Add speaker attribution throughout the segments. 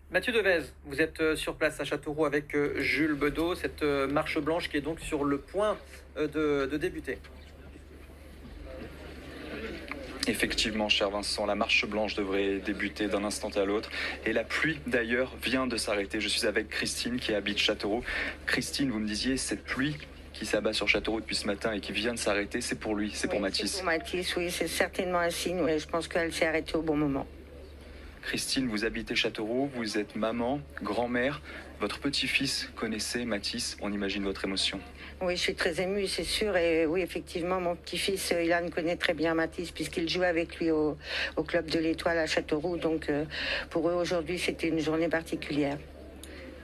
Speaker 1: Mathieu Devez, vous êtes sur place à Châteauroux avec Jules Bedeau, cette marche blanche qui est donc sur le point de débuter.
Speaker 2: Effectivement, cher Vincent, la marche blanche devrait débuter d'un instant à l'autre. Et la pluie, d'ailleurs, vient de s'arrêter. Je suis avec Christine qui habite Châteauroux. Christine, vous me disiez, cette pluie qui s'abat sur Châteauroux depuis ce matin et qui vient de s'arrêter, c'est pour lui, c'est pour Mathis.
Speaker 3: C'est pour Mathis, oui, c'est certainement un signe. Oui, je pense qu'elle s'est arrêtée au bon moment.
Speaker 2: Christine, vous habitez Châteauroux, vous êtes maman, grand-mère. Votre petit-fils connaissait Mathis, on imagine votre émotion.
Speaker 3: Oui, je suis très émue, c'est sûr. Et oui, effectivement, mon petit-fils, Ilan, connaît très bien Mathis, puisqu'il jouait avec lui au club de l'Étoile à Châteauroux. Donc, pour eux, aujourd'hui, c'était une journée particulière.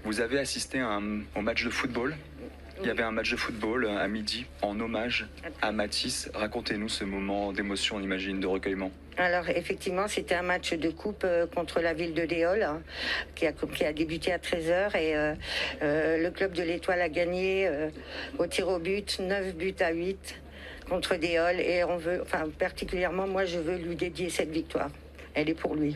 Speaker 2: Vous avez assisté au match de football. Il y avait un match de football à midi en hommage à Mathis. Racontez-nous ce moment d'émotion, on imagine, de recueillement.
Speaker 3: Alors effectivement, c'était un match de coupe contre la ville de Déol, hein, qui a débuté à 13h et le club de l'Étoile a gagné au tir au but, 9 buts à 8 contre Déol et particulièrement moi je veux lui dédier cette victoire. Elle est pour lui.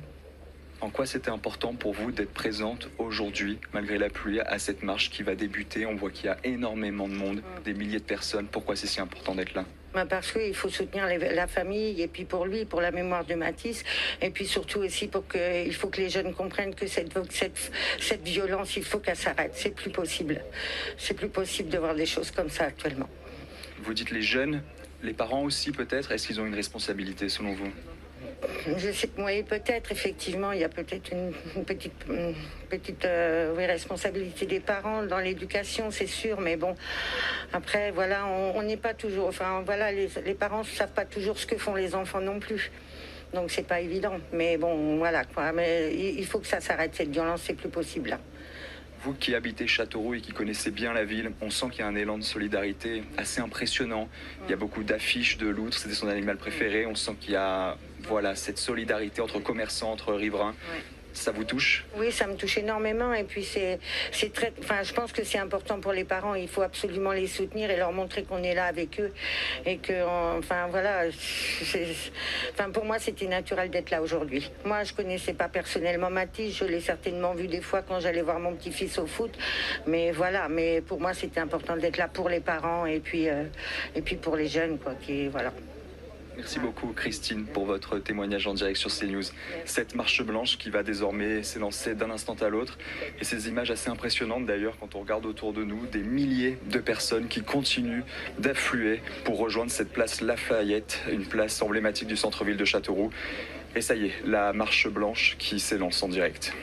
Speaker 2: En quoi c'était important pour vous d'être présente aujourd'hui, malgré la pluie, à cette marche qui va débuter? On voit qu'il y a énormément de monde, des milliers de personnes. Pourquoi c'est si important d'être là?
Speaker 3: Parce qu'il faut soutenir la famille, et puis pour lui, pour la mémoire de Mathis, et puis surtout aussi il faut que les jeunes comprennent que cette violence, il faut qu'elle s'arrête. C'est plus possible. C'est plus possible de voir des choses comme ça actuellement.
Speaker 2: Vous dites les jeunes, les parents aussi peut-être, est-ce qu'ils ont une responsabilité selon vous?
Speaker 3: Je sais que oui, peut-être, effectivement, il y a peut-être une petite responsabilité des parents dans l'éducation, c'est sûr, mais bon, après, voilà, on n'est pas toujours, enfin, voilà, les parents ne savent pas toujours ce que font les enfants non plus. Donc, c'est pas évident, mais bon, voilà, quoi. Mais il faut que ça s'arrête, cette violence, c'est plus possible, là.
Speaker 2: Vous qui habitez Châteauroux et qui connaissez bien la ville, on sent qu'il y a un élan de solidarité assez impressionnant. Il y a beaucoup d'affiches de l'outre, c'était son animal préféré. On sent qu'il y a cette solidarité entre commerçants, entre riverains.
Speaker 3: Ouais.
Speaker 2: Ça vous touche?
Speaker 3: Oui, ça me touche énormément et puis je pense que c'est important pour les parents. Il faut absolument les soutenir et leur montrer qu'on est là avec eux et que, pour moi, c'était naturel d'être là aujourd'hui. Moi, je connaissais pas personnellement Mathis, je l'ai certainement vu des fois quand j'allais voir mon petit-fils au foot, mais voilà. Mais pour moi, c'était important d'être là pour les parents et puis pour les jeunes, quoi. Voilà.
Speaker 2: Merci beaucoup Christine pour votre témoignage en direct sur CNews. Cette marche blanche qui va désormais s'élancer d'un instant à l'autre. Et ces images assez impressionnantes d'ailleurs quand on regarde autour de nous, des milliers de personnes qui continuent d'affluer pour rejoindre cette place Lafayette, une place emblématique du centre-ville de Châteauroux. Et ça y est, la marche blanche qui s'élance en direct.